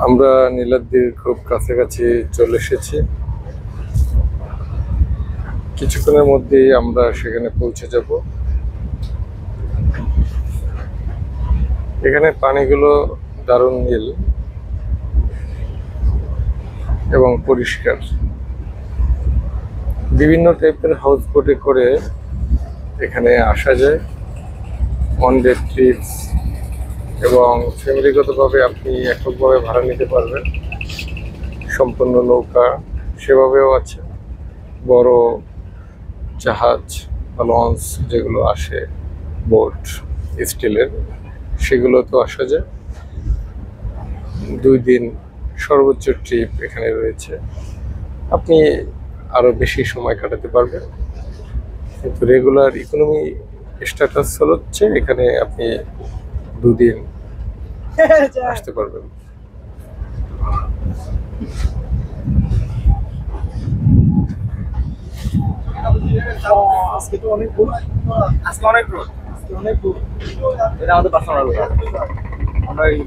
আমরা নীলাদ্রির খুব কাছাকাছি চলে এসেছি। কিছুক্ষণের মধ্যেই আমরা সেখানে পৌঁছে যাব। এখানে পানিগুলো দারুণ নীল এবং পরিষ্কার। বিভিন্ন টাইপের হাউস বোটে করে এখানে আসা যায়, ওয়ান ডে ট্রিপস, এবং ফ্যামিলিগতভাবে আপনি এককভাবে ভাড়া নিতে পারবেন। সম্পূর্ণ নৌকা সেভাবেও আছে, বড় জাহাজ বা লঞ্চ যেগুলো আসে, বোট স্টিলের, সেগুলো তো আসা যায়। 2 দিন সর্বোচ্চ ট্রিপ এখানে রয়েছে। আপনি আরো বেশি সময় কাটাতে পারবেন, কিন্তু রেগুলার ইকোনমি স্ট্যাটাস হচ্ছে এখানে আপনি 2 দিন আসতে পারবেন। আজকে তো অনেক রোদ, আজকে অনেক রোদ, আজকে অনেক রোদ। এটা আমাদের পার্সোনাল রোদ। আমরা এই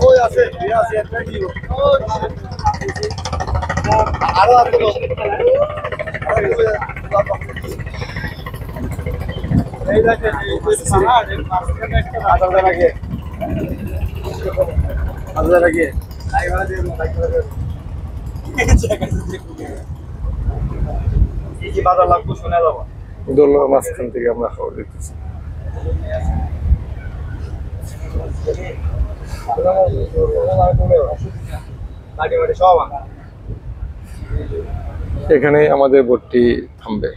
ওই আছে আরো আছে এই দেখেন এই পাহাড় এর মাঝখানে একটা রাজা লাগে লাইভার দিয়ে এই কি বাজার লাগবে শুনে যাবো। দোলনার মাঝখান থেকে আমরা খাবার দিতেছি। এখানে আমাদের বোটটি থামবে।